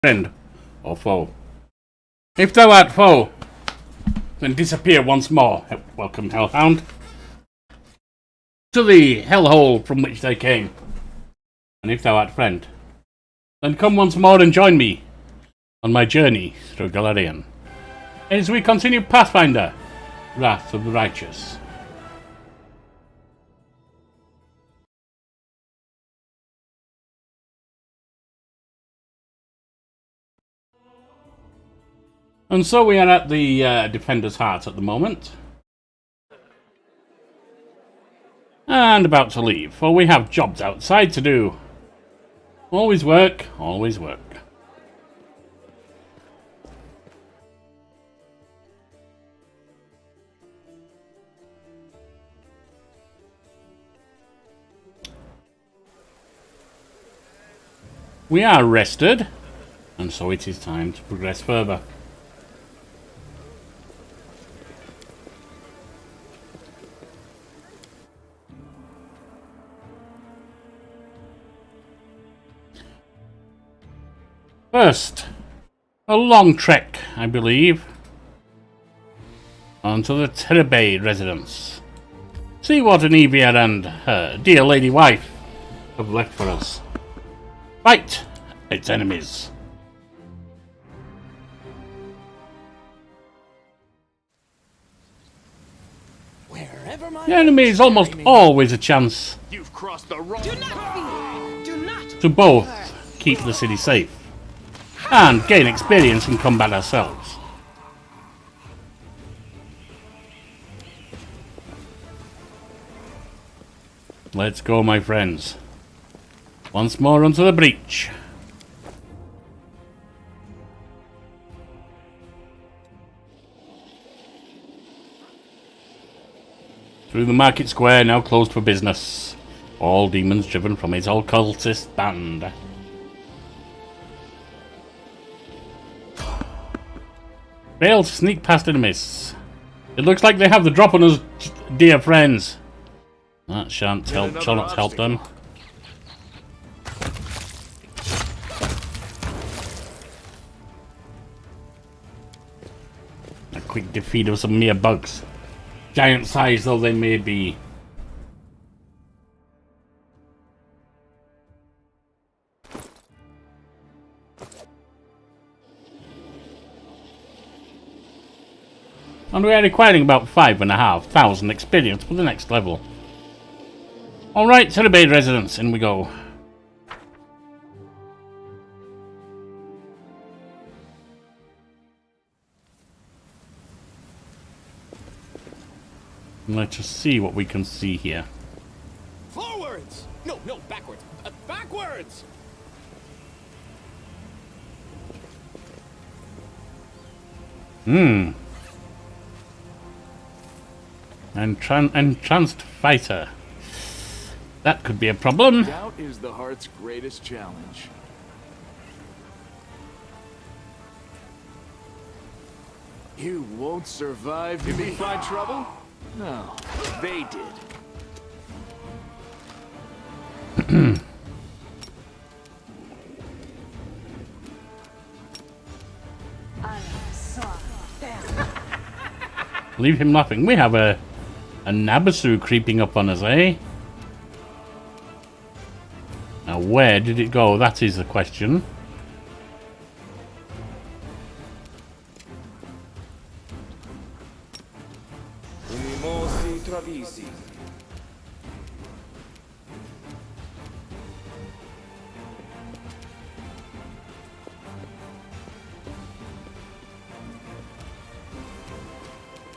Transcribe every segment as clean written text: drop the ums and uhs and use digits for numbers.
friend or foe. If thou art foe, then disappear once more. Welcome, Hellhound, to the hellhole from which they came. And if thou art friend, then come once more and join me on my journey through Golarian, as we continue Pathfinder, Wrath of the Righteous. And so we are at the Defender's Heart at the moment. And about to leave, for we have jobs outside to do. Always work, always work. We are rested, and so it is time to progress further. First, a long trek, I believe, onto the Kenabres residence. See what Anivia and her dear lady wife have left for us. Fight its enemies. The enemy is almost always a chance You've crossed the road. to both keep the city safe and gain experience in combat ourselves. Let's go, my friends. Once more onto the breach. Through the market square, now closed for business. All demons driven from his occultist band. Failed to sneak past enemies. It looks like they have the drop on us, dear friends. That shall not help them. A quick defeat of some mere bugs, giant size though they may be. And we are requiring about 5,500 experience for the next level. Alright, to the Bay residence, in we go. Let's just see what we can see here. Forwards! No, backwards. Backwards! Entranced fighter. That could be a problem. Doubt is the heart's greatest challenge. You won't survive. Did we find trouble? No, they did. Leave him laughing. We have a Nabasu creeping up on us, eh? Now, where did it go? That is the question.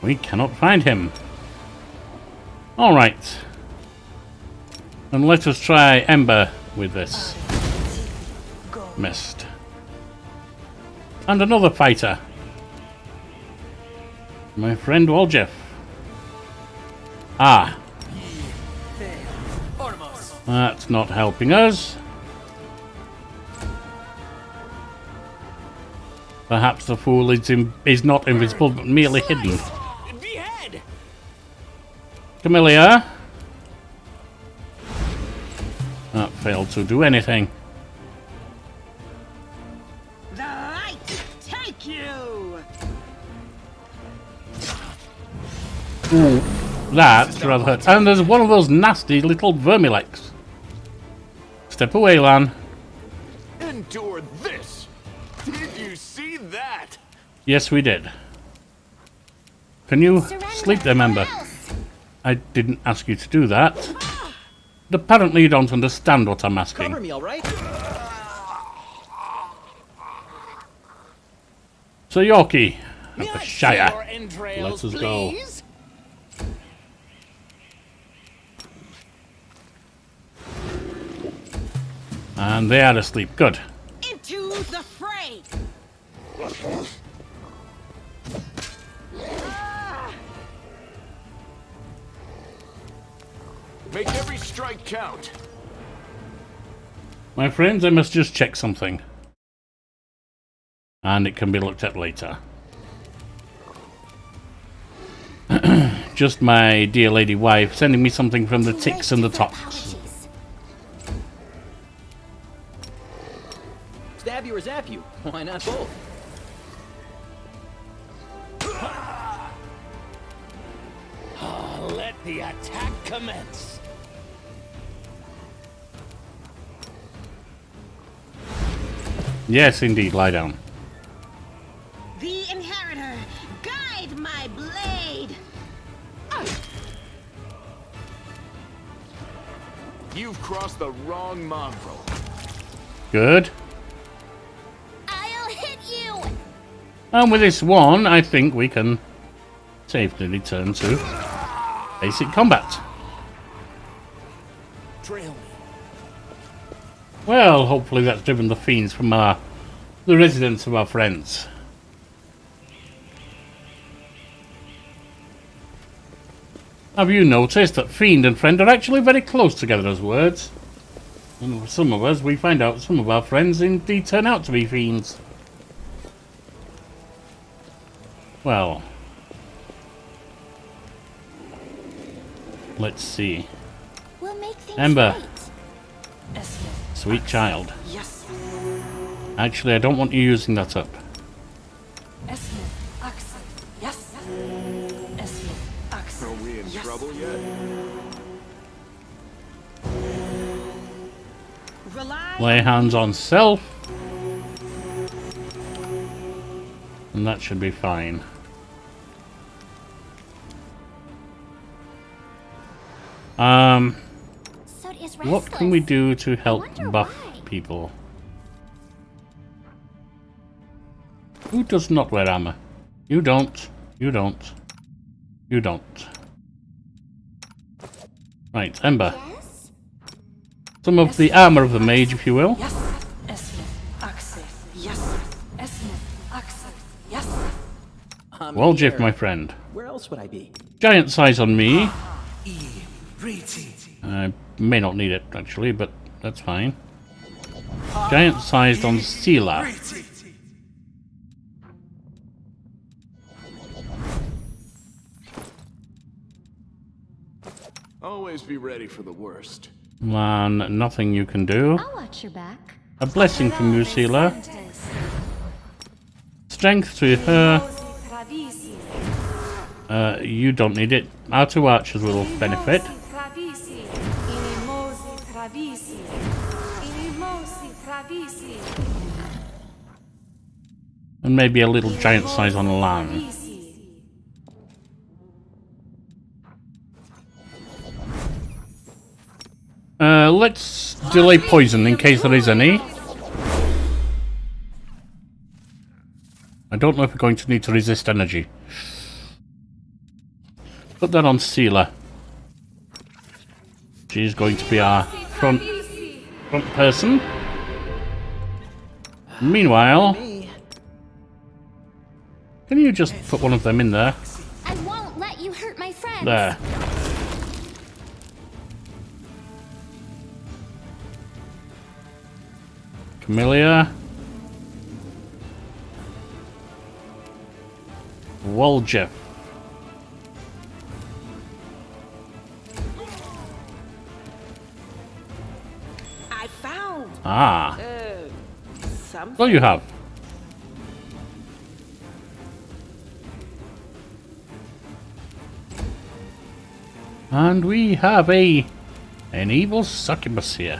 We cannot find him. Alright. And let us try Ember with this. Missed. And another fighter. My friend Waljeff. Ah. That's not helping us. Perhaps the fool is not invisible but merely hidden. Camellia. That failed to do anything. Light, take you! Ooh, that's rather hurt. And there's one of those nasty little vermilex. Step away, Lan. Endure this. Did you see that? Yes, we did. Can you sleep there, member? I didn't ask you to do that. But apparently you don't understand what I'm asking. Cover me, all right? So Yorkie, at May the I see Shire. your entrails, Let us go. please? And they are asleep. Good. Into the fray! Make every strike count. My friends, I must just check something. And it can be looked at later. Just my dear lady wife sending me something from the ticks and the tops. Stab you or zap you? Why not both? Let the attack commence. Yes, indeed, lie down. The inheritor, guide my blade! You've crossed the wrong mongrel. Good. I'll hit you! And with this one, I think we can safely return to basic combat. Trail me. Well, hopefully that's driven the fiends from the residence of our friends. Have you noticed that fiend and friend are actually very close together as words? And for some of us, we find out some of our friends indeed turn out to be fiends. Well, let's see. We'll make things Ember. right. Sweet child. Yes. Actually, I don't want you using that up. Yes. Are we in trouble yet? Rely Lay hands on self. And that should be fine. What can we do to help buff people? Who does not wear armor? You don't. You don't. You don't. Right, Ember. Yes? Some of the armor of the mage, if you will. Well, Jiff, my friend. Where else would I be? Giant size on me. I may not need it, actually, but that's fine. Giant sized on Sela. Always be ready for the worst. Man, nothing you can do. I'll watch your back. A blessing from you, Sela. Strength to her. You don't need it. Our two archers will benefit. And maybe a little giant size on Lan. Let's delay poison in case there is any. I don't know if we're going to need to resist energy. Put that on Sela. She's going to be our front person. Meanwhile, can you just put one of them in there? I won't let you hurt my friends. There. Camellia. Woljeff. I found Ah. something. Well, you have. And we have an evil succubus here.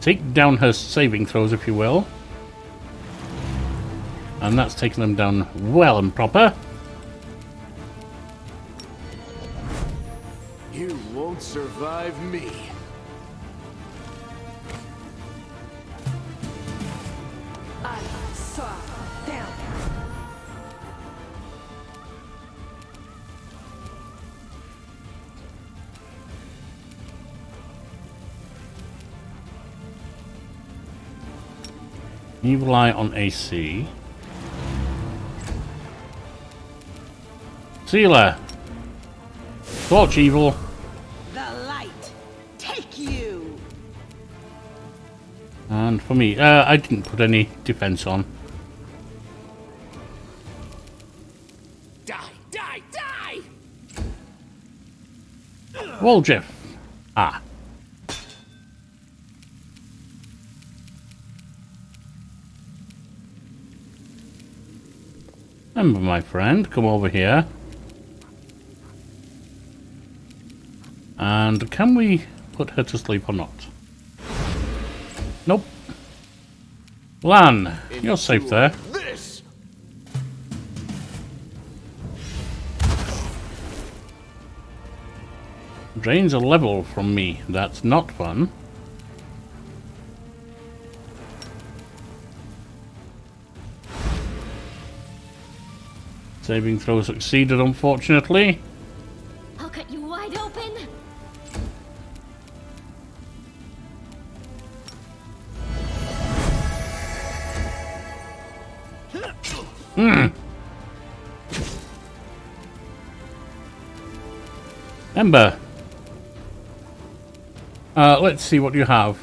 Take down her saving throws, if you will. And that's taken them down well and proper. You won't survive me. Evil Eye on AC. Sealer. Torch evil. The light, take you. And for me, I didn't put any defense on. Die, die, die! Woljeff. Ah. Remember, my friend, come over here. And can we put her to sleep or not? Nope. Lan, you're safe there. This. Drains a level from me. That's not fun. Saving throw succeeded, unfortunately. I'll cut you wide open. Ember. Let's see what you have.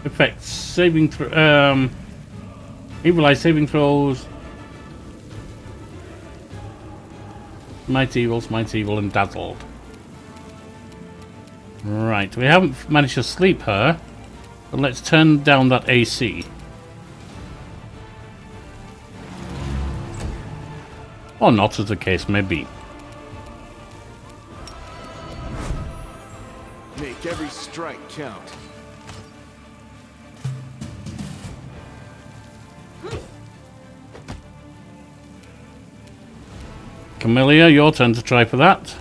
Effects. Saving throw. Evil Eye saving throws. Might Evil, and Dazzled. Right, we haven't managed to sleep her, but let's turn down that AC. Or not, as the case may be. Make every strike count. Camellia, your turn to try for that.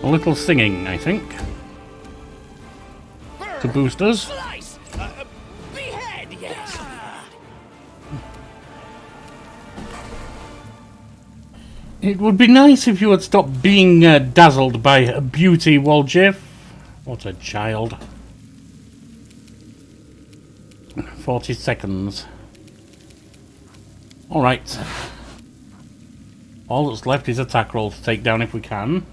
A little singing, I think, to boost us. Slice! Behead, yes! It would be nice if you would stop being dazzled by beauty, Woljeff. What a child. 40 seconds. Alright. All that's left is attack roll to take down if we can.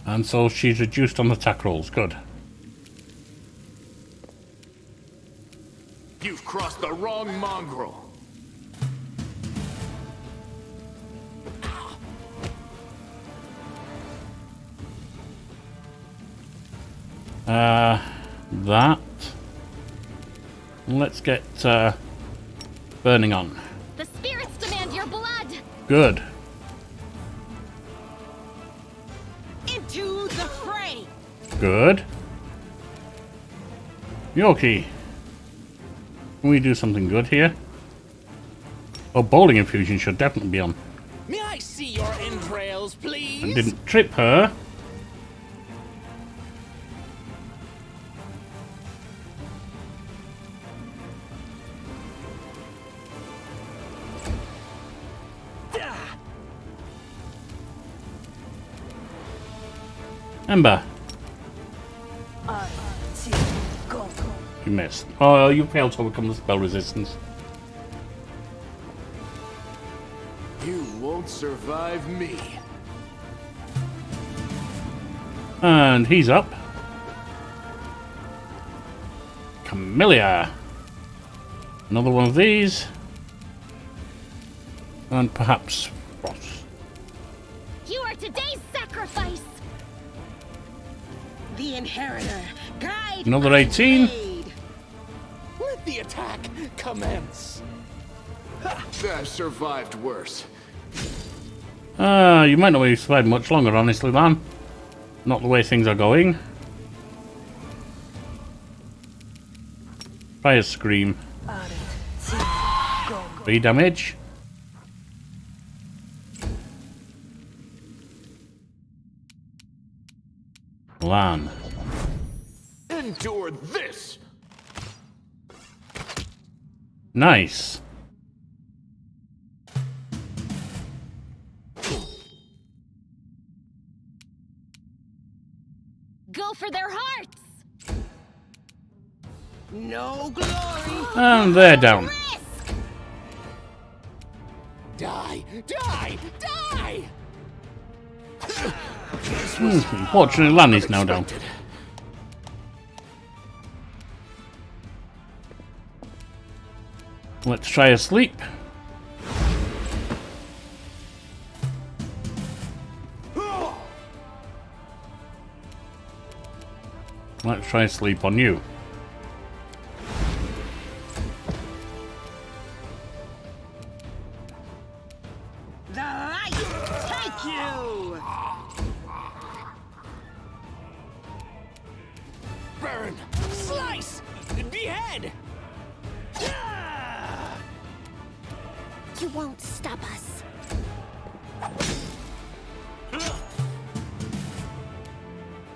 And so she's reduced on attack rolls. Good. You've crossed the wrong mongrel. That. Let's get burning on. The spirits demand your blood. Good. Into the fray. Good. Yorkie. Can we do something good here? Oh, bowling infusion should definitely be on. May I see your entrails, please? And didn't trip her. Ember. You missed. Oh, you failed to overcome the spell resistance. You won't survive me. And he's up. Familiar. Another one of these. And perhaps Frost. You are today's sacrifice. The inheritor, guide. Another my 18. blade. Let the attack commence. I've survived worse. You might not be survived much longer, honestly, man. Not the way things are going. Try a scream. 3 damage. Lan. Endure this! Nice. Go for their hearts. No glory. And they're down. Risk. Die! Die! Die! Unfortunately, Lan is now down. Let's try a sleep. Let's try sleep on you. The light take you. Burn! Slice! Behead! You won't stop us.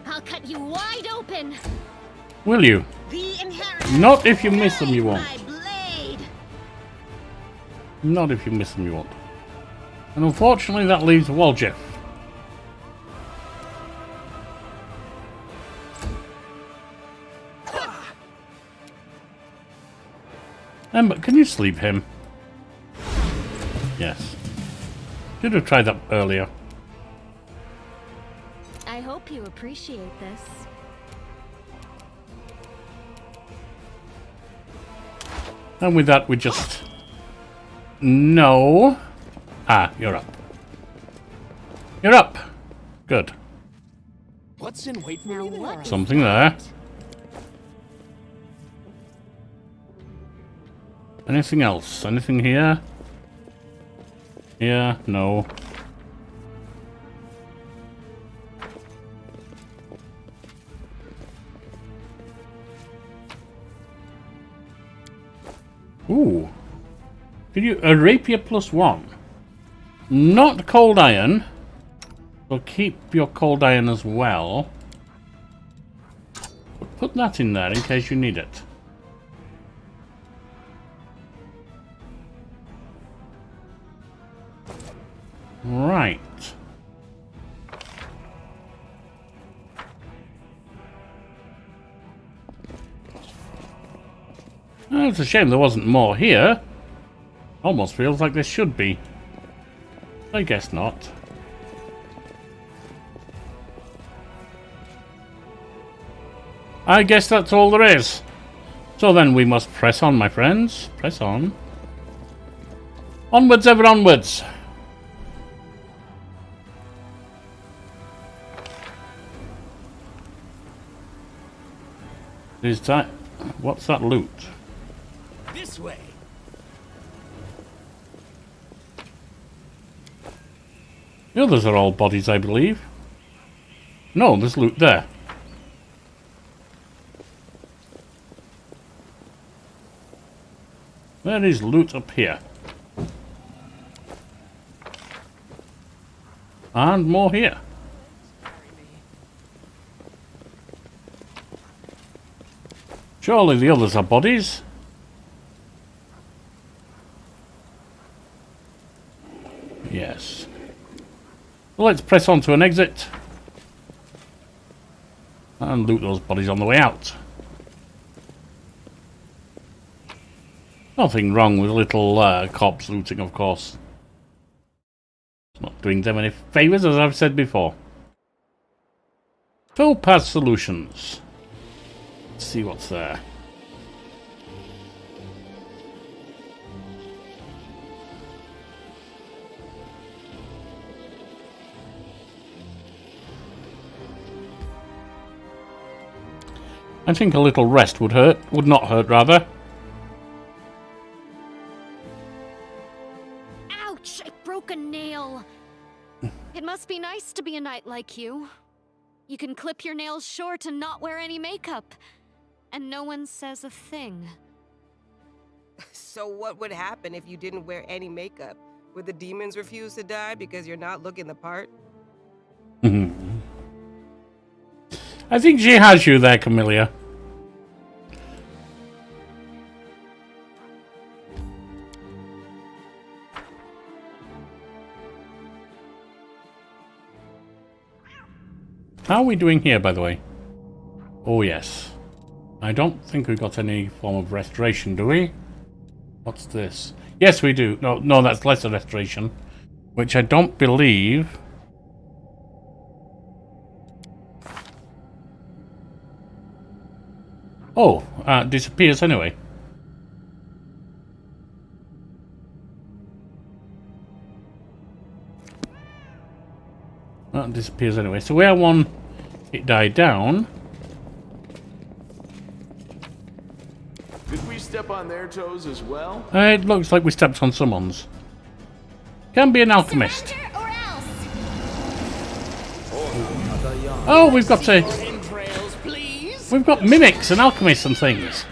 I'll cut you wide open. Will you? The inheritor. Not if you miss them, you won't. My blade. Not if you miss them, you won't. And unfortunately, that leaves Waljeff. Ember, can you sleep him? Yes. Should have tried that earlier. I hope you appreciate this. And with that, we just... No. Ah, you're up. You're up. Good. What's in wait for Now me there? what? Something there. Anything else? Anything here? Here? No. Ooh. Did you... A rapier +1. Not cold iron. So keep your cold iron as well. But put that in there in case you need it. Right. Oh, it's a shame there wasn't more here. Almost feels like there should be. I guess not. I guess that's all there is. So then we must press on, my friends. Press on. Onwards, ever onwards. Is that... What's that loot? This way. The others are all bodies, I believe. No, there's loot there. There is loot up here. And more here. Surely the others are bodies. Yes. Well, let's press on to an exit. And loot those bodies on the way out. Nothing wrong with little corpse looting, of course. It's not doing them any favours, as I've said before. Full path solutions. Let's see what's there. I think a little rest would hurt. Would not hurt, rather. Ouch! I broke a nail. It must be nice to be a knight like you. You can clip your nails short and not wear any makeup. And no one says a thing. So what would happen if you didn't wear any makeup? Would the demons refuse to die because you're not looking the part? I think she has you there, Camellia. How are we doing here, by the way? Oh, yes. I don't think we got any form of restoration, do we? What's this? Yes, we do. No, that's lesser restoration. Which I don't believe... Oh, disappears anyway. That disappears anyway. So where one it died down. Did we step on their toes as well? It looks like we stepped on someone's. Can be an alchemist. Surrender or else. Oh, we've got a... Entrails, please. We've got mimics and alchemists and things.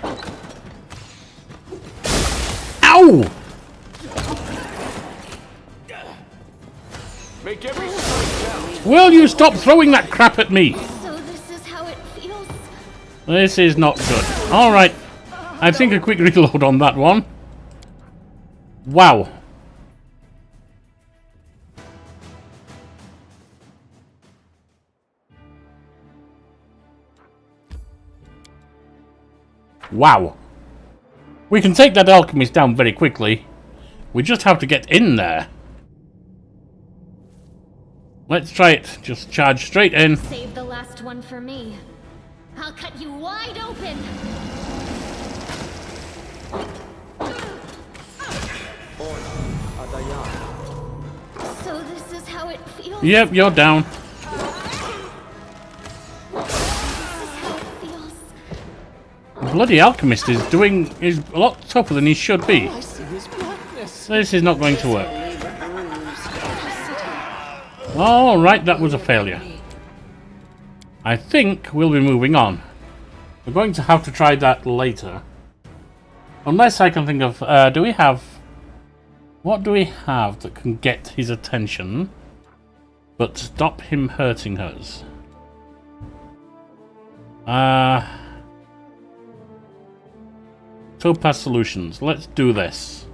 Ow! Make every strike count. Will you stop throwing that crap at me? So this is how it feels. This is not good. Alright. I think a quick reload on that one. Wow. Wow. We can take that alchemist down very quickly. We just have to get in there. Let's try it. Just charge straight in. Save the last one for me. I'll cut you wide open. So this is how it feels. Yep, you're down. Bloody alchemist is a lot tougher than he should be. I see his blackness. This is not going to work. Alright, that was a failure. I think we'll be moving on. We're going to have to try that later. Unless I can think of... do we have... What do we have that can get his attention but stop him hurting us? Topaz Solutions. Let's do this.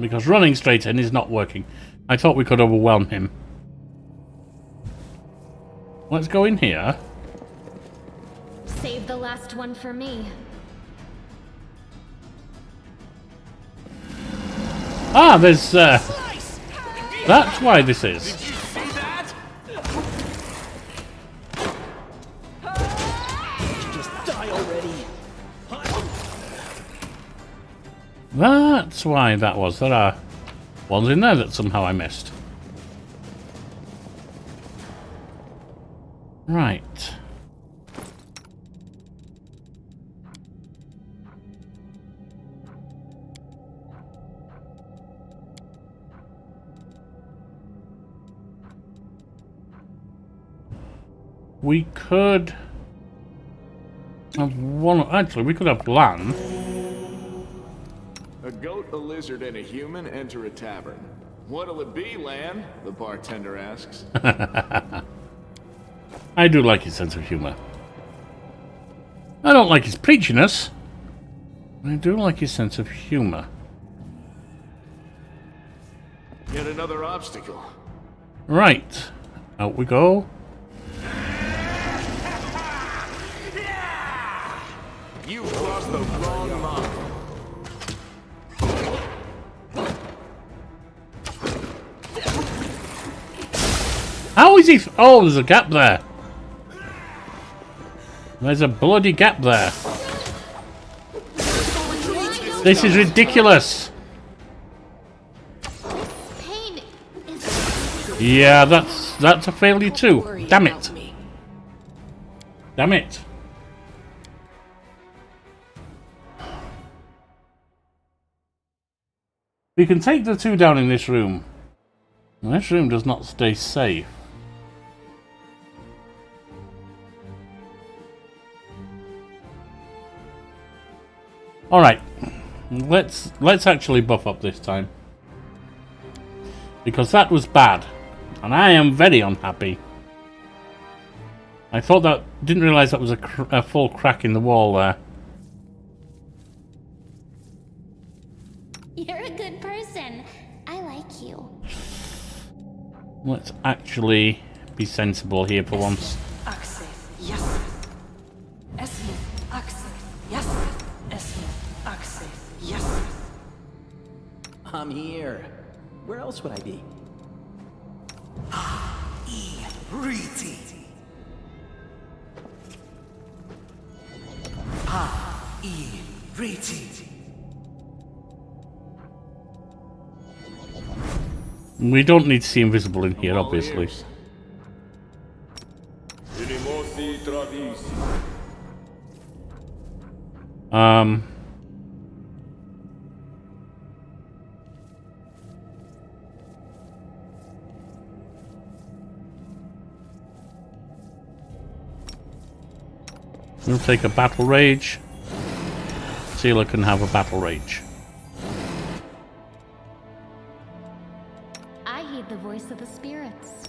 Because running straight in is not working. I thought we could overwhelm him. Let's go in here. Save the last one for me. Ah, there's... Slice! that's why this is. Did you see that? Just die already. That's why that was. There are ones in there that somehow I missed. Right. We could have one. Actually, we could have Lan. A goat, a lizard, and a human enter a tavern. What'll it be, Lan? The bartender asks. I do like his sense of humor. I don't like his preachiness. I do like his sense of humor. Yet another obstacle. Right. Out we go. You crossed the wrong mark. How is he? Oh, there's a gap there. There's a bloody gap there. This is ridiculous. Pain is... Yeah, that's a failure too. Damn it. Damn it. We can take the two down in this room. This room does not stay safe. Alright. Let's actually buff up this time. Because that was bad. And I am very unhappy. I thought that... Didn't realise that was a full crack in the wall there. You're a good person. I like you. Let's actually be sensible here for once. Access, yes. Esmith, access, yes. Esmith, access, yes. I'm here. Where else would I be? Riti. Riti. We don't need to see invisible in here, obviously. We'll take a battle rage. Sealer can have a battle rage. I heed the voice of the spirits.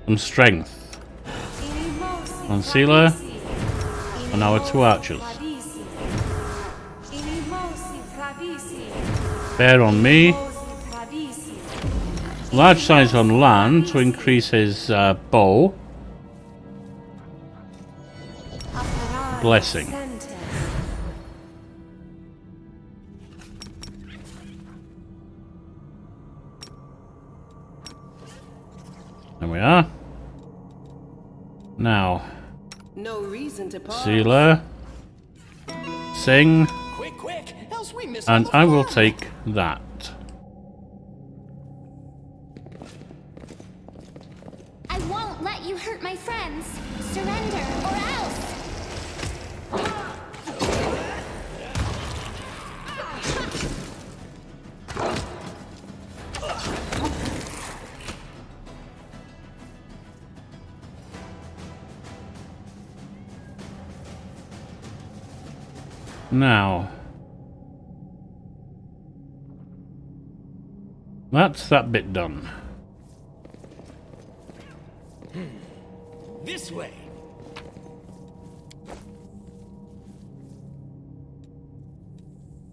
And strength. On Sealer. And our two archers. Bear on me. Large size on land to increase his bow. Blessing. There we are. Now, No reason to pause. Sealer, sing, Quick, else we miss and all the I will fun. take that. I won't let you hurt my friends. Surrender or else. Now, that's that bit done. This way.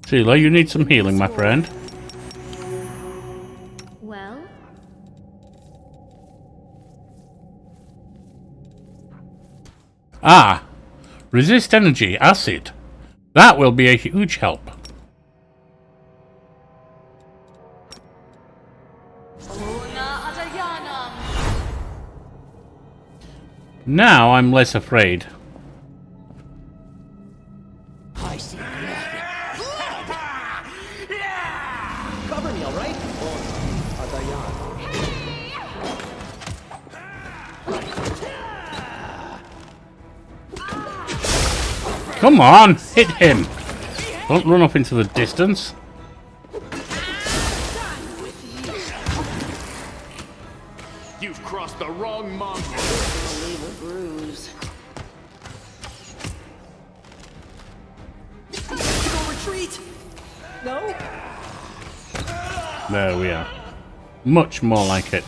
Sealer, you need some healing, my friend. Well, Ah! Resist energy, acid. That will be a huge help. Now I'm less afraid. I see blood. Cover me, all right? Come on, hit him. Don't run off into the distance. You've crossed the wrong mongrel. Leave a bruise. No retreat! No? There we are. Much more like it.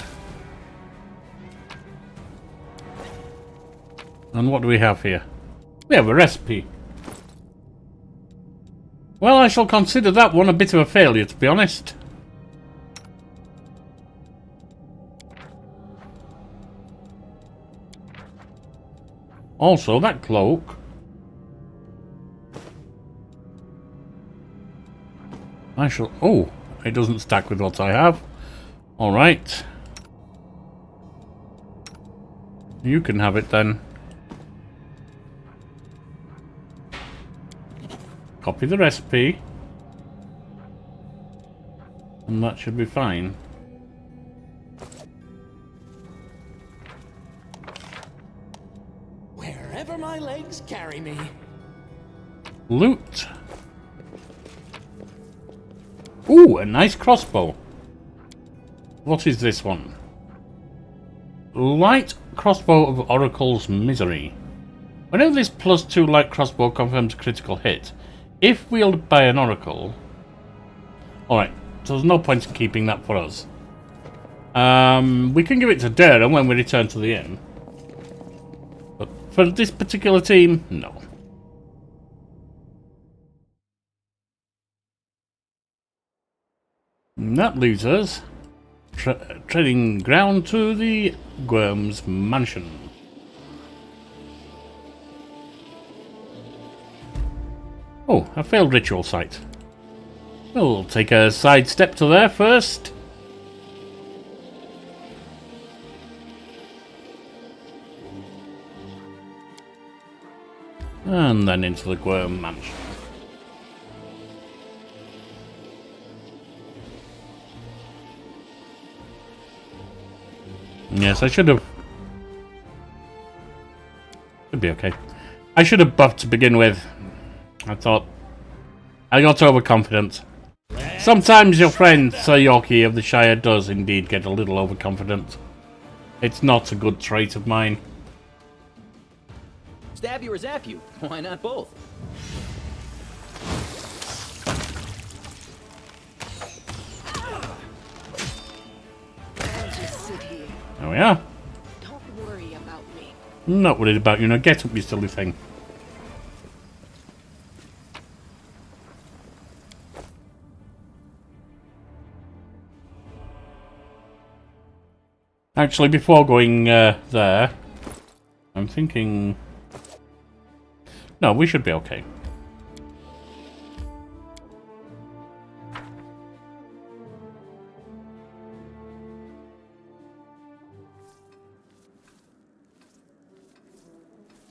And what do we have here? We have a recipe. Well, I shall consider that one a bit of a failure, to be honest. Also, that cloak. I shall... Oh, it doesn't stack with what I have. Alright. You can have it then. Copy the recipe. And that should be fine. Wherever my my legs carry me. Loot. Ooh, a nice crossbow. What is this one? Light crossbow of Oracle's Misery. Whenever this +2 light crossbow confirms a critical hit, if wielded by an oracle... Alright, so there's no point in keeping that for us. We can give it to Darren when we return to the inn. But for this particular team, no. And that leaves us treading ground to the Worm's mansion. Oh, a failed ritual site. We'll take a side step to there first. And then into the Worm mansion. Yes, I should have... Should be okay. I should have buffed to begin with. I thought... I got overconfident. Sometimes your friend Sir Yorkie of the Shire does indeed get a little overconfident. It's not a good trait of mine. Stab you or zap you? Why not both? I'll just sit here. There we are. Don't worry about me. I'm not worried about you now. Get up, you silly thing. Actually, before going there, I'm thinking... No, we should be okay.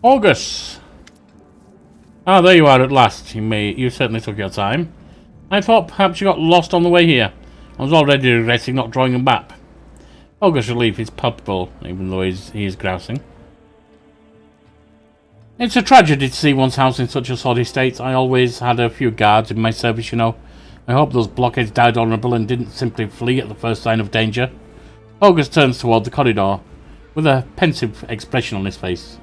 August! Ah, there you are at last. You certainly took your time. I thought perhaps you got lost on the way here. I was already regretting not drawing a map. August's relief is palpable, even though he is grousing. It's a tragedy to see one's house in such a sordid state. I always had a few guards in my service, you know. I hope those blockheads died honourable and didn't simply flee at the first sign of danger. August turns toward the corridor, with a pensive expression on his face.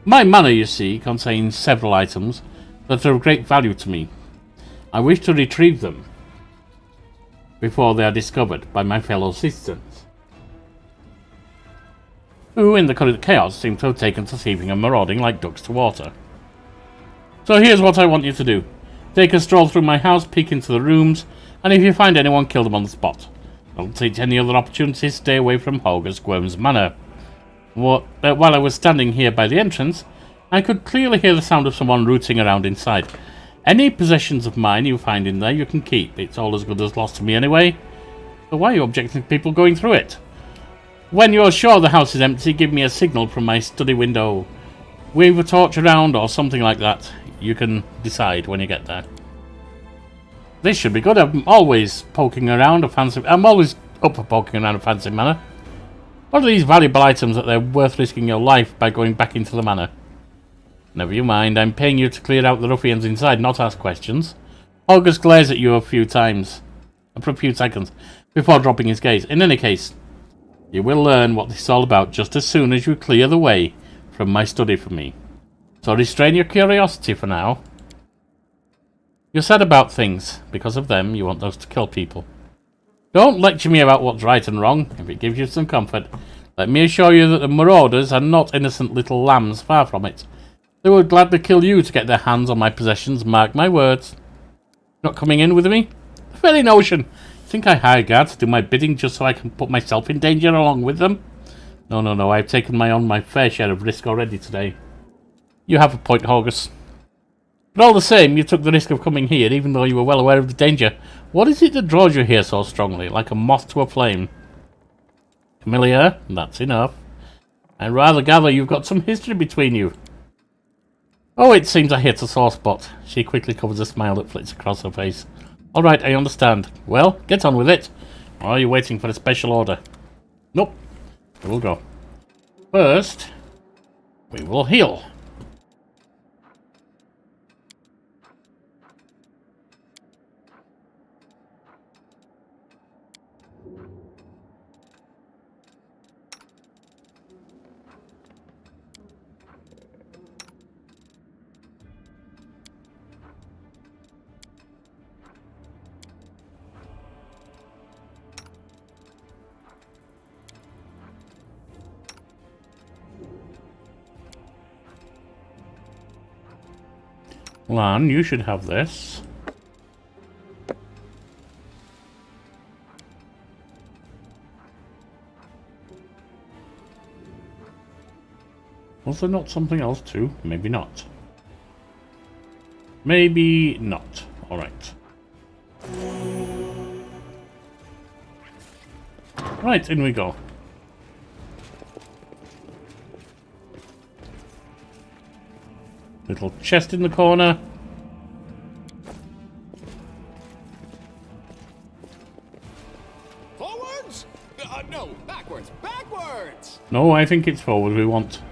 My manor, you see, contains several items that are of great value to me. I wish to retrieve them before they are discovered by my fellow citizens, who, in the current chaos, seem to have taken to thieving and marauding like ducks to water. So here's what I want you to do. Take a stroll through my house, peek into the rooms, and if you find anyone, kill them on the spot. Don't take any other opportunities, stay away from Holger's Worm's manor. While I was standing here by the entrance, I could clearly hear the sound of someone rooting around inside. Any possessions of mine you find in there, you can keep. It's all as good as lost to me anyway. So why are you objecting to people going through it? When you're sure the house is empty, give me a signal from my study window. Wave a torch around or something like that. You can decide when you get there. This should be good. I'm always I'm always up for poking around a fancy manor. What are these valuable items that they're worth risking your life by going back into the manor? Never you mind. I'm paying you to clear out the ruffians inside, not ask questions. August glares at you for a few seconds before dropping his gaze. In any case, you will learn what this is all about just as soon as you clear the way from my study for me. So restrain your curiosity for now. You're sad about things. Because of them, you want those to kill people. Don't lecture me about what's right and wrong. If it gives you some comfort, let me assure you that the marauders are not innocent little lambs, far from it. They would gladly kill you to get their hands on my possessions, mark my words. Not coming in with me? The very notion. Think I hire guards to do my bidding just so I can put myself in danger along with them? No, I've taken my fair share of risk already today. You have a point, Horgus. But all the same, you took the risk of coming here, even though you were well aware of the danger. What is it that draws you here so strongly, like a moth to a flame? Familiar? That's enough. I'd rather gather you've got some history between you. Oh, it seems I hit a sore spot. She quickly covers a smile that flits across her face. All right, I understand. Well, get on with it. Or are you waiting for a special order? Nope. We'll go. First, we will heal. Lan, you should have this. Was there not something else too? Maybe not. Maybe not. Alright. Right, in we go. Little chest in the corner. Forwards? No, backwards. Backwards! No, I think it's forward we want.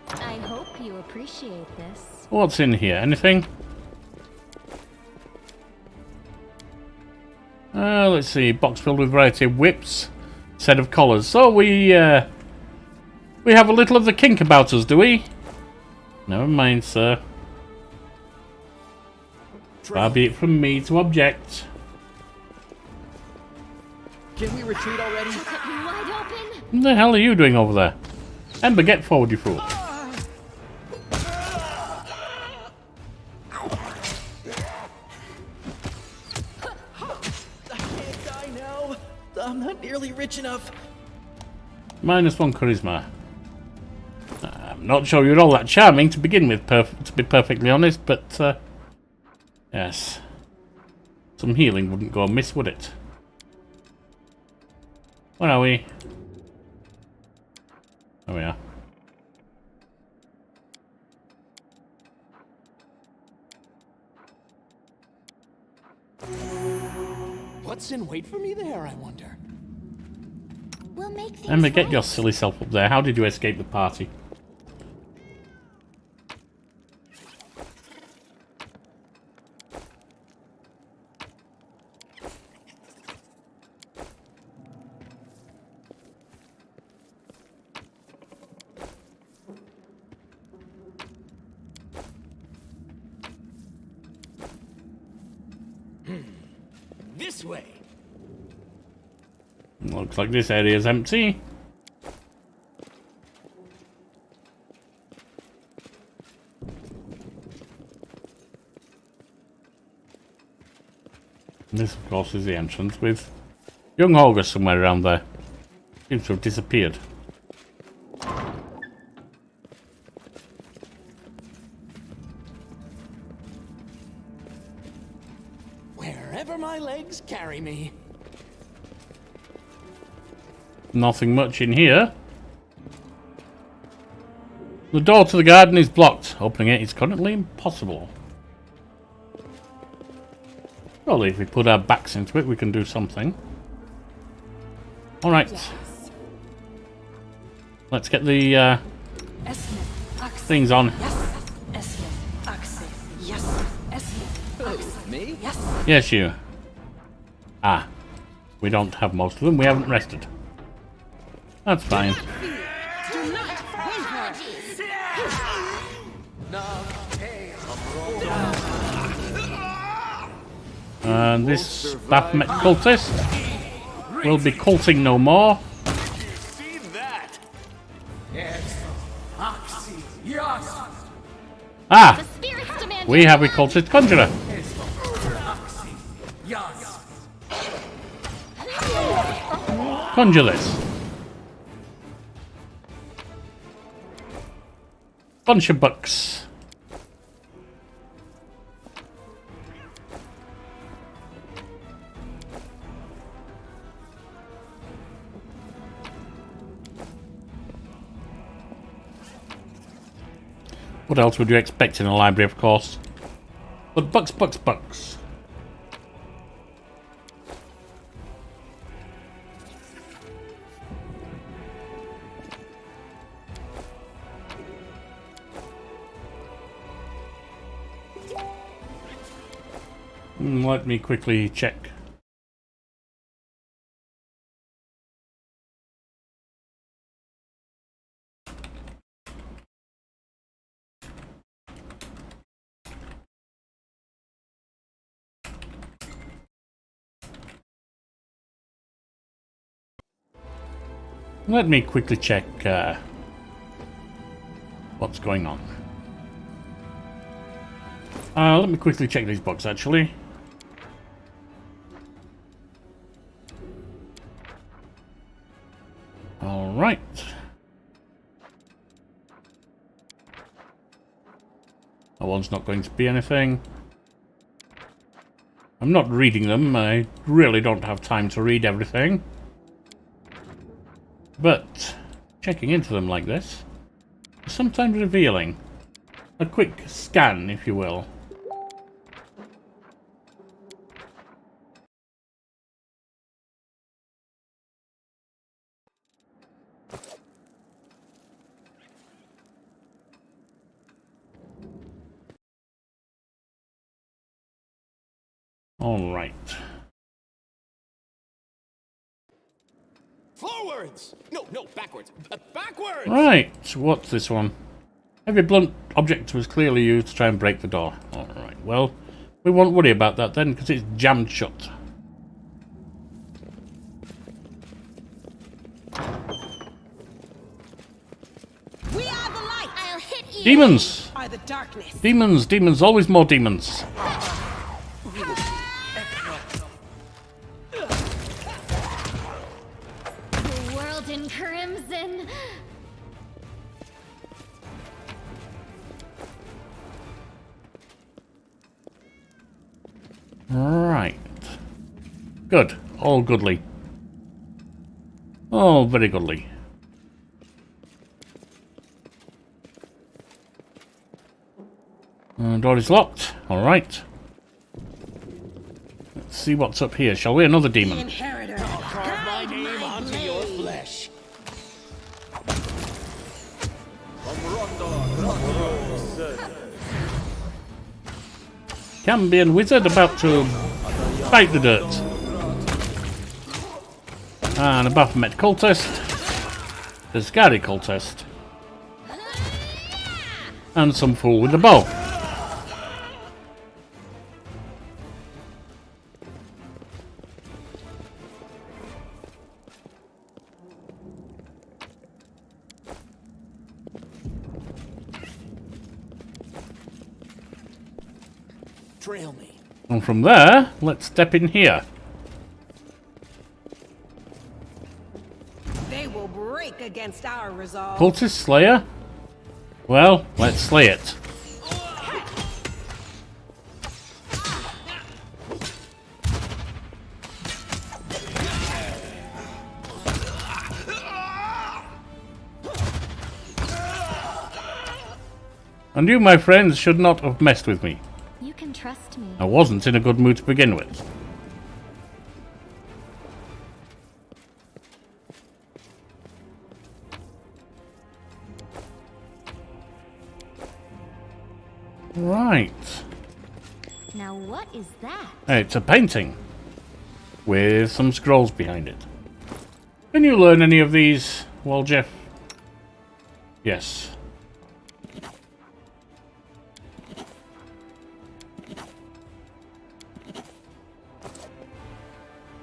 I hope you appreciate this. What's in here? Anything? Let's see. Box filled with variety of whips. Set of collars. So we have a little of the kink about us, do we? Never mind, sir. Far be it from me to object. Can we retreat already? Wide open. What the hell are you doing over there? Ember, get forward, you fool. I can't die now. I'm not nearly rich enough. -1 charisma. I'm not sure you're all that charming to begin with, to be perfectly honest, but yes. Some healing wouldn't go amiss, would it? Where are we? There we are. What's in wait for me there, I wonder? We'll make things Emma, get right. your silly self up there. How did you escape the party? This way. Looks like this area is empty. This, of course, is the entrance with young Holger somewhere around there. Seems to have disappeared. Wherever my legs carry me. Nothing much in here. The door to the garden is blocked. Opening it is currently impossible. Surely if we put our backs into it, we can do something. Alright. Let's get the things on. Me? Yes, you. Ah. We don't have most of them. We haven't rested. That's fine. And this Baphomet cultist will be culting no more. See that? Ah! Spirits demand We have a cultist conjurer. Conjure this. Bunch of bucks. What else would you expect in a library, of course? But bucks, bucks, bucks. Let me quickly check. Let me quickly check what's going on. Let me quickly check these boxes, actually. Alright. That one's not going to be anything. I'm not reading them. I really don't have time to read everything. But checking into them like this is sometimes revealing. A quick scan, if you will. All right. Forwards! No, backwards. Backwards! Right, what's this one? Heavy blunt object was clearly used to try and break the door. Alright, well, we won't worry about that then, because it's jammed shut. We are the light. I'll hit you. Demons! Are the darkness. Demons, always more demons. The world in crimson. Right. Good. All goodly. All very goodly. Door is locked. Alright. Let's see what's up here, shall we? Another demon. Inheritor. Carve my name onto your flesh. Cambion wizard about to bite the dirt. And a Baphomet cultist. A Scary cultist. And some fool with a bow. Trail me. And from there, let's step in here. They will break against our resolve. Cultist Slayer? Well, let's slay it. And you, my friends, should not have messed with me. You can trust me. I wasn't in a good mood to begin with. Right. Now what is that? It's a painting with some scrolls behind it. Can you learn any of these, Jeff? Yes.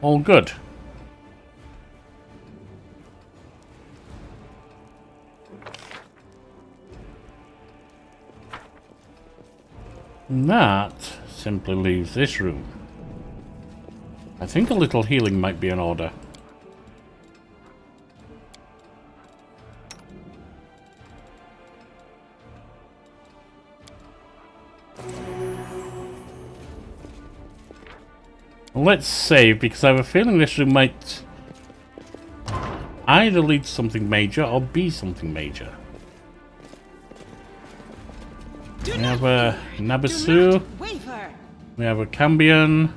All good. And that simply leaves this room. I think a little healing might be in order. Let's save, because I have a feeling this room might either lead to something major or be something major. We have a Nabasu. We have a Cambion.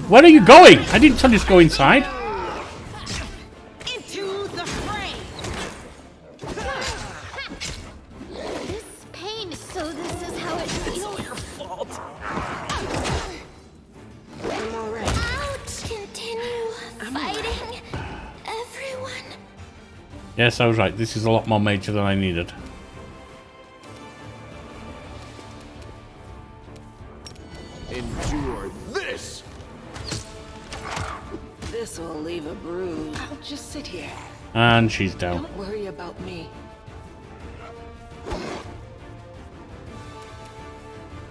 Where are you going? I didn't tell you to go inside. Into the fray. This pain, so this is how it feels. Your fault. I'm all right. I'll continue fighting everyone. Yes, I was right. This is a lot more major than I needed. Endure this. Just sit here. And she's down. Don't worry about me.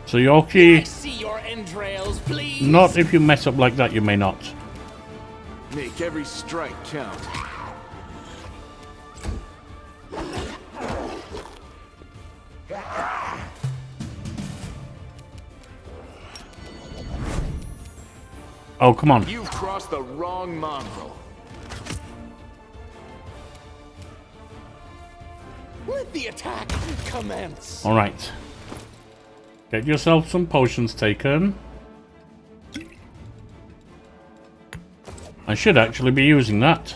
So Yorkie, See your entrails, please. not if you mess up like that, you may not. Make every strike count. Oh, come on. You've crossed the wrong mongrel. Let the attack commence. Alright. Get yourself some potions taken. I should actually be using that.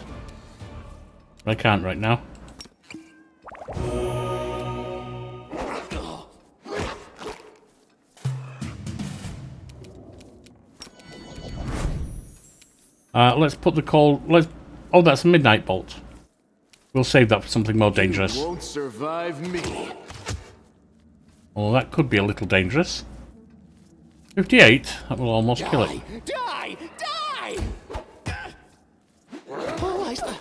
But I can't right now. Let's put the coal... Oh, that's a midnight bolt. We'll save that for something more dangerous. You won't survive me. Oh, that could be a little dangerous. 58? That will almost kill it. Die! Die! What lies the...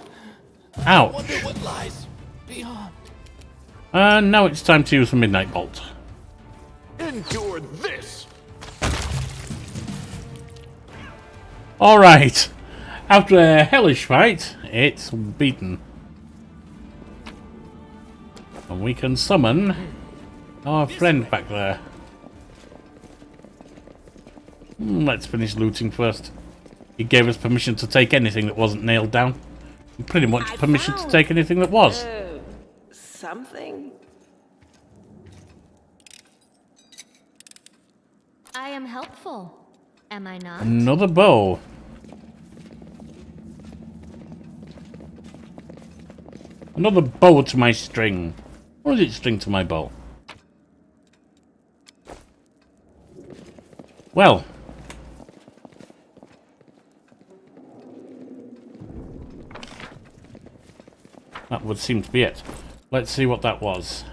Ouch! Wonder what lies beyond. And now it's time to use the midnight bolt. Endure this. Alright. After a hellish fight, it's beaten. And we can summon our friend back there. Let's finish looting first. He gave us permission to take anything that wasn't nailed down. And pretty much permission to take anything that was. Something? I am helpful, am I not? Another bow. Another bow to my string. Or is it string to my bow? Well. That would seem to be it. Let's see what that was.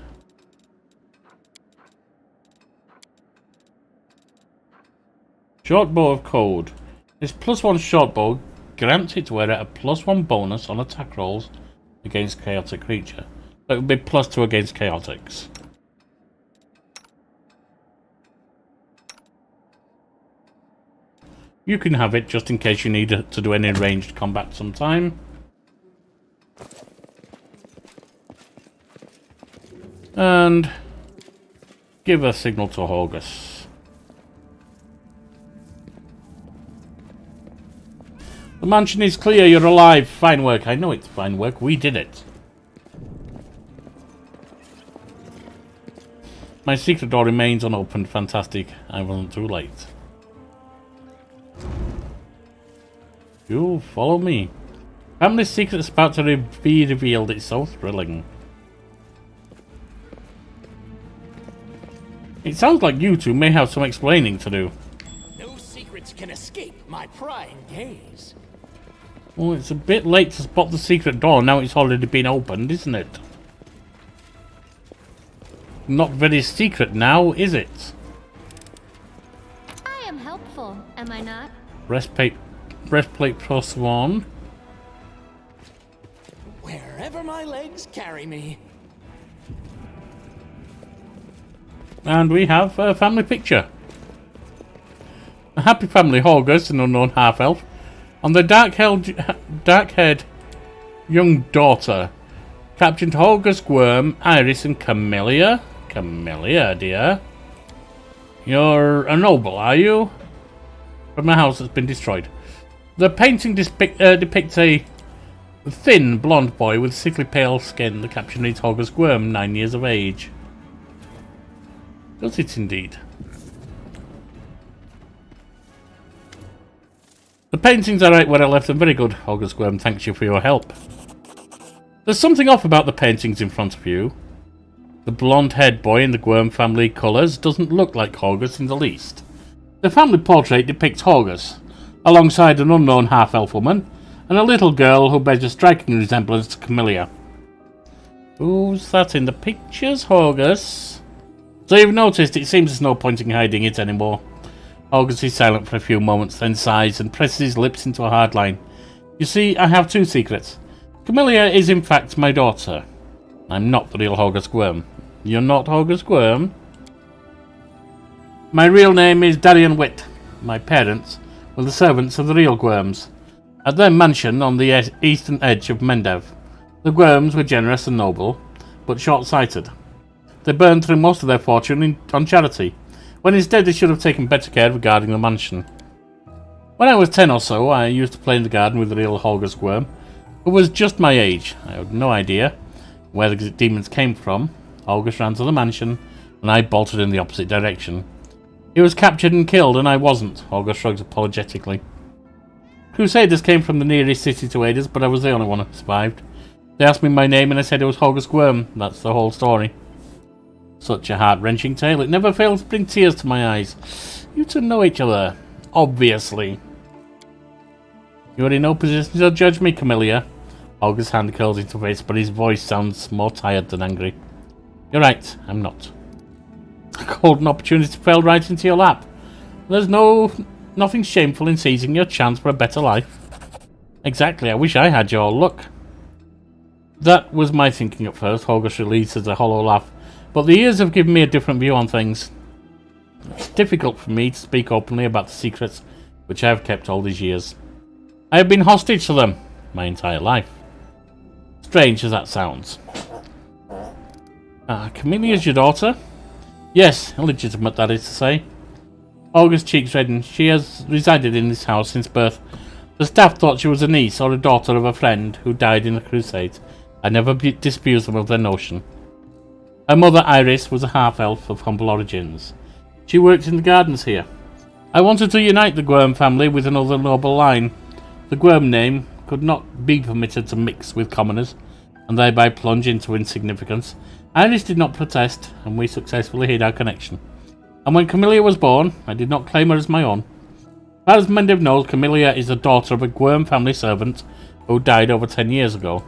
Short bow of code. This +1 short bow grants its wearer a +1 bonus on attack rolls against chaotic creature. That would be +2 against chaotics. You can have it just in case you need it to do any ranged combat sometime. And give a signal to Horgus. The mansion is clear, you're alive. Fine work. I know it's fine work. We did it. My secret door remains unopened. Fantastic. I wasn't too late. You follow me. Family secret is about to be revealed. It's so thrilling. It sounds like you two may have some explaining to do. No secrets can escape my prying gaze. Well, it's a bit late to spot the secret door. Now it's already been opened, isn't it? Not very secret now, is it? I am helpful, am I not? Breastplate +1. Wherever my legs carry me. And we have a family picture. A happy family, Horgus, an unknown half-elf, and their dark-haired young daughter. Captained Horgus, Gwyrm, Iris, and Camellia. Camellia, dear. You're a noble, are you? But my house has been destroyed. The painting depicts a thin, blonde boy with sickly pale skin. The caption reads Horgus Gwyrm, 9 years of age. Does it indeed? The paintings are right where I left them. Very good, Horgus Gwyrm. Thanks you for your help. There's something off about the paintings in front of you. The blonde-haired boy in the Gwyrm family colours doesn't look like Horgus in the least. The family portrait depicts Horgus, alongside an unknown half-elf woman, and a little girl who bears a striking resemblance to Camellia. Who's that in the pictures, Horgus? So you've noticed it seems there's no point in hiding it anymore. Horgus is silent for a few moments, then sighs and presses his lips into a hard line. You see, I have two secrets. Camilla is in fact my daughter. I'm not the real Horgus Worm. You're not Horgus Worm? My real name is Darian Witt. My parents were the servants of the real Gwyrms. At their mansion on the eastern edge of Mendev, the Gwyrms were generous and noble, but short-sighted. They burned through most of their fortune on charity, when instead they should have taken better care of guarding the mansion. When I was 10 or so, I used to play in the garden with the real Horgus Worm, who was just my age. I had no idea where the demons came from. Horgus ran to the mansion, and I bolted in the opposite direction. He was captured and killed, and I wasn't. Horgus shrugged apologetically. Crusaders came from the nearest city to aid us, but I was the only one who survived. They asked me my name, and I said it was Horgus Worm. That's the whole story. Such a heart-wrenching tale. It never fails to bring tears to my eyes. You two know each other, obviously. You are in no position to judge me, Camilla. Horgus' hand curls into face, but his voice sounds more tired than angry. You're right, I'm not. A golden opportunity fell right into your lap. There's nothing shameful in seizing your chance for a better life. Exactly, I wish I had your luck. That was my thinking at first, Horgus releases a hollow laugh, but the years have given me a different view on things. It's difficult for me to speak openly about the secrets which I have kept all these years. I have been hostage to them my entire life. Strange as that sounds. Camilla is your daughter? Yes, illegitimate that is to say. Olga's cheeks reddened. She has resided in this house since birth. The staff thought she was a niece or a daughter of a friend who died in the Crusades. I never disabused them of their notion. Her mother, Iris, was a half-elf of humble origins. She worked in the gardens here. I wanted to unite the Gwyrm family with another noble line. The Gwyrm name could not be permitted to mix with commoners, and thereby plunge into insignificance. Iris did not protest, and we successfully hid our connection. And when Camilla was born, I did not claim her as my own. As far as Mendev knows, Camilla is the daughter of a Gwyrm family servant who died over 10 years ago.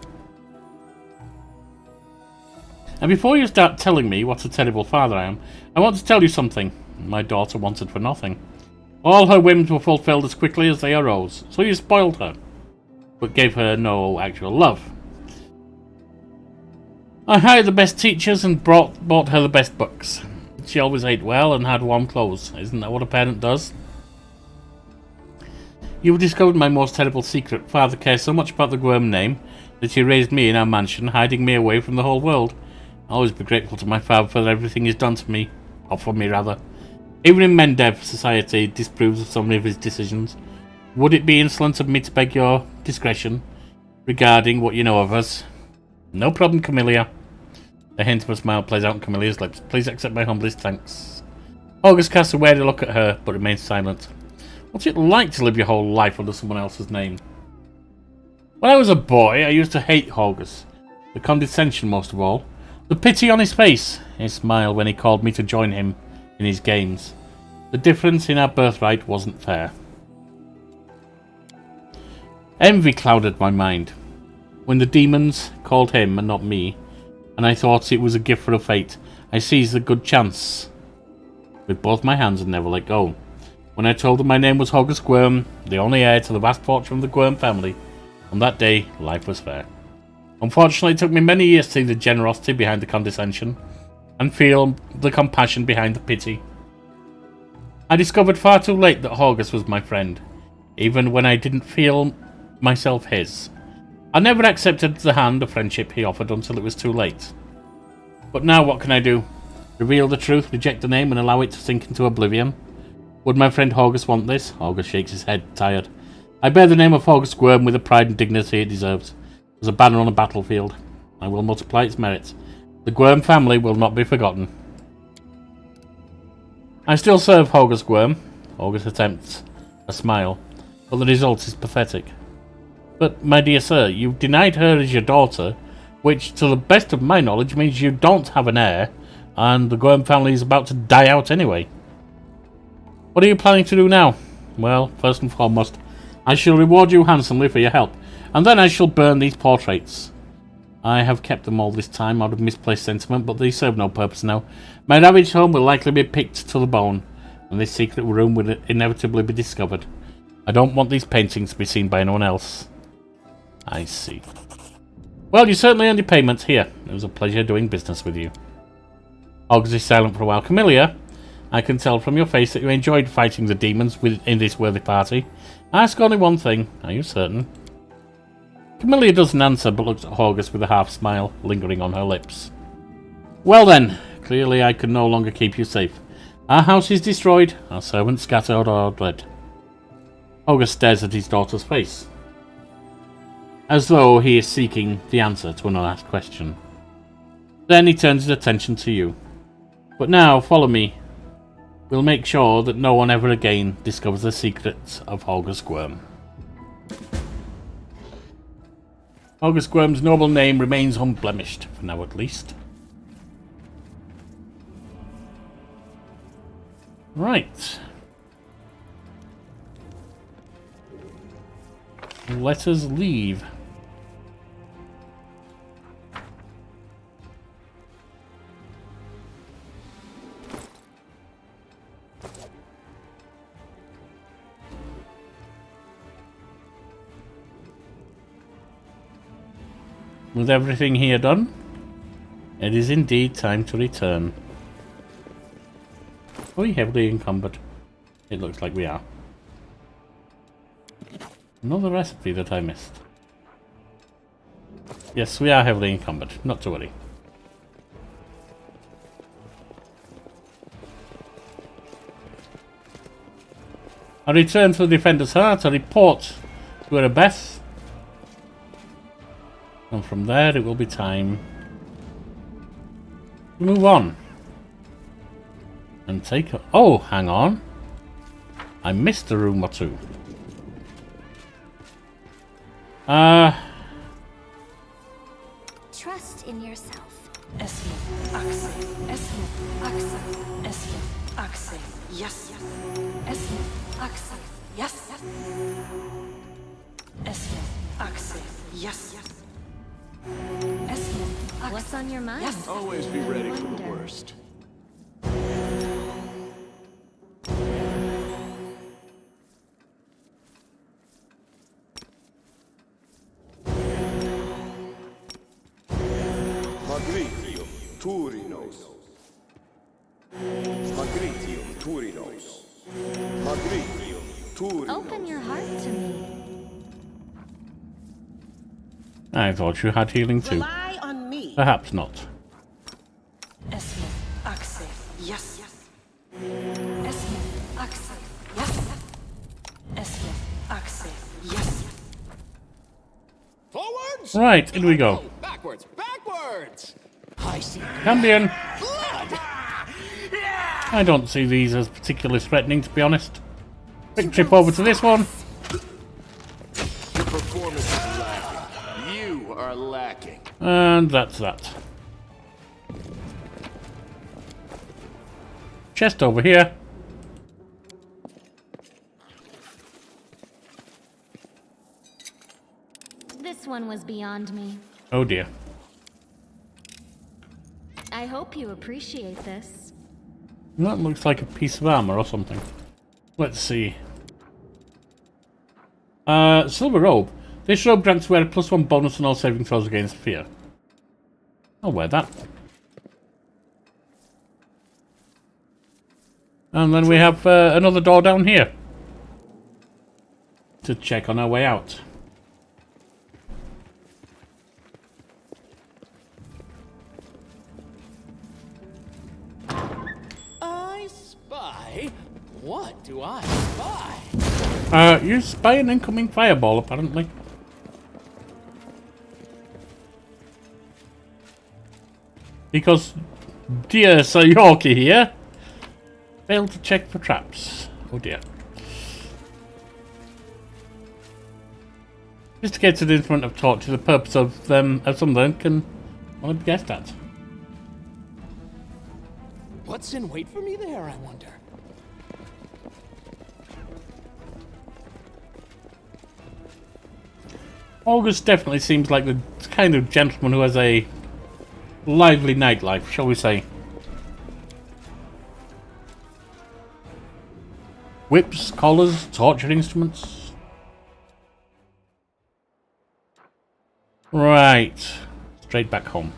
And before you start telling me what a terrible father I am, I want to tell you something my daughter wanted for nothing. All her whims were fulfilled as quickly as they arose, so you spoiled her, but gave her no actual love. I hired the best teachers and bought her the best books. She always ate well and had warm clothes. Isn't that what a parent does? You've discovered my most terrible secret. Father cares so much about the Gwyrm name that he raised me in our mansion, hiding me away from the whole world. I'll always be grateful to my father for everything he's done to me, or for me rather. Even in Mendev, society disapproves of so many of his decisions. Would it be insolent of me to beg your discretion regarding what you know of us? No problem, Camilla. A hint of a smile plays out on Camilla's lips. Please accept my humblest thanks. Horgus casts a wary look at her, but remains silent. What's it like to live your whole life under someone else's name? When I was a boy, I used to hate Horgus. The condescension most of all. The pity on his face. His smile when he called me to join him in his games. The difference in our birthright wasn't fair. Envy clouded my mind. When the demons called him and not me, and I thought it was a gift for a fate, I seized the good chance with both my hands and never let go. When I told them my name was Horgus Gwyrm, the only heir to the vast fortune of the Gwyrm family, on that day life was fair. Unfortunately, it took me many years to see the generosity behind the condescension and feel the compassion behind the pity. I discovered far too late that Horgus was my friend, even when I didn't feel myself his. I never accepted the hand of friendship he offered until it was too late. But now what can I do? Reveal the truth, reject the name, and allow it to sink into oblivion? Would my friend Horgus want this? Horgus shakes his head, tired. I bear the name of Horgus Gwyrm with the pride and dignity it deserves. As a banner on a battlefield. I will multiply its merits. The Gwyrm family will not be forgotten. I still serve Horgus Gwyrm. Horgus attempts a smile, but the result is pathetic. But, my dear sir, you've denied her as your daughter, which, to the best of my knowledge, means you don't have an heir, and the Gwyrm family is about to die out anyway. What are you planning to do now? Well, first and foremost, I shall reward you handsomely for your help, and then I shall burn these portraits. I have kept them all this time out of misplaced sentiment, but they serve no purpose now. My ravaged home will likely be picked to the bone, and this secret room will inevitably be discovered. I don't want these paintings to be seen by anyone else. I see. Well, you certainly earned your payment. Here. It was a pleasure doing business with you. August is silent for a while. Camellia, I can tell from your face that you enjoyed fighting the demons in this worthy party. I ask only one thing. Are you certain? Camellia doesn't answer, but looks at August with a half-smile lingering on her lips. Well then, clearly I can no longer keep you safe. Our house is destroyed, our servants scattered or dead. August stares at his daughter's face, as though he is seeking the answer to an unasked question. Then he turns his attention to you. But now, follow me. We'll make sure that no one ever again discovers the secrets of August Squirm. August Squirm's noble name remains unblemished, for now at least. Right. Let us leave. With everything here done, it is indeed time to return. Are we heavily encumbered? It looks like we are. Another recipe that I missed. Yes, we are heavily encumbered. Not to worry. I return to the Defender's Heart. I report to Erabeth. And from there it will be time to move on. And take a... Oh, hang on. I missed a room or two. Trust in yourself. Esme, Axe, Esme, Axe, Esme, Axe, yes, Esme, Axe, yes, Esme, Axe, yes, Esme, Axe. What's on your mind? Yes. Always be ready for the worst. Magritium Turinos. Magritium Turinos. Magritium Turinos. Open your heart to me. I thought you had healing too. Rely on me. Perhaps not. Esme, Axe, yes, Esme, Axe, yes, Esme, Axe, yes. Forwards! Right, in we go. Backwards! Backwards! I see Cambion. blood! I don't see these as particularly threatening, to be honest. Quick trip over to this one. Your performance is lacking. You are lacking. And that's that. Chest over here. This one was beyond me. Oh dear. I hope you appreciate this. That looks like a piece of armor or something. Let's see. Silver robe. This robe grants wearer +1 bonus on all saving throws against fear. I'll wear that. And then we have another door down here to check on our way out. I spy? What do I spy? You spy an incoming fireball, apparently. Because dear Sir Yorkie here failed to check for traps. Oh dear. Sophisticated instrument of torture, the purpose of them, of some of them, can only be guessed at. What's in wait for me there, I wonder? August definitely seems like the kind of gentleman who has a lively nightlife, shall we say. Whips, collars, torture instruments. Right. Straight back home.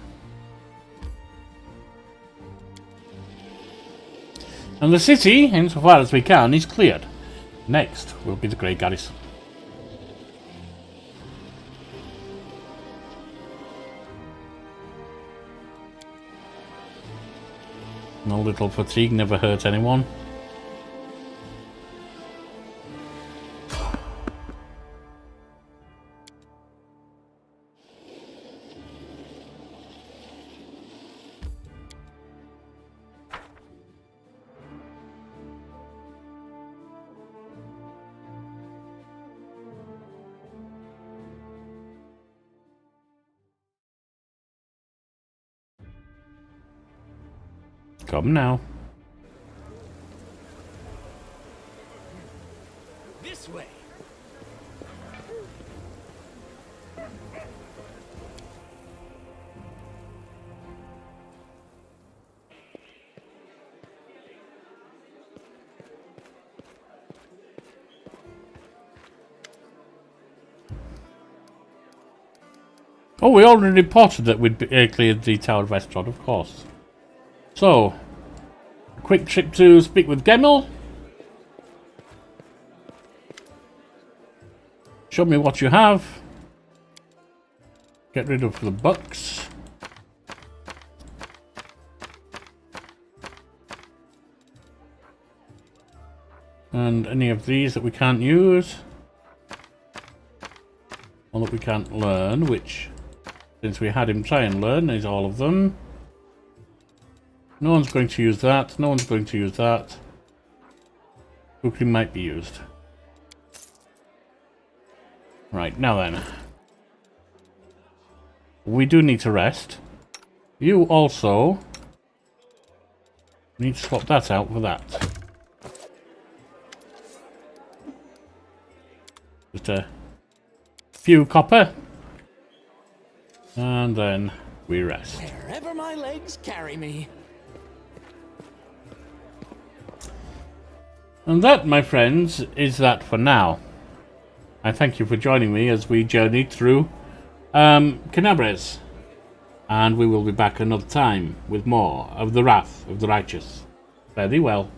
And the city, insofar as we can, is cleared. Next will be the Grey Garrison. No little fatigue never hurt anyone. Come now. This way. Oh, we already reported that we'd cleared the Tower of Estrad, of course. So, a quick trip to speak with Gemmel. Show me what you have. Get rid of the bucks. And any of these that we can't use. Or that we can't learn, which, since we had him try and learn, is all of them. No one's going to use that. No one's going to use that. Cooking might be used. Right, now then. We do need to rest. You also need to swap that out for that. Just a few copper. And then we rest. Wherever my legs carry me. And that, my friends, is that for now. I thank you for joining me as we journeyed through Kenabres. And we will be back another time with more of the Wrath of the Righteous. Fare thee well.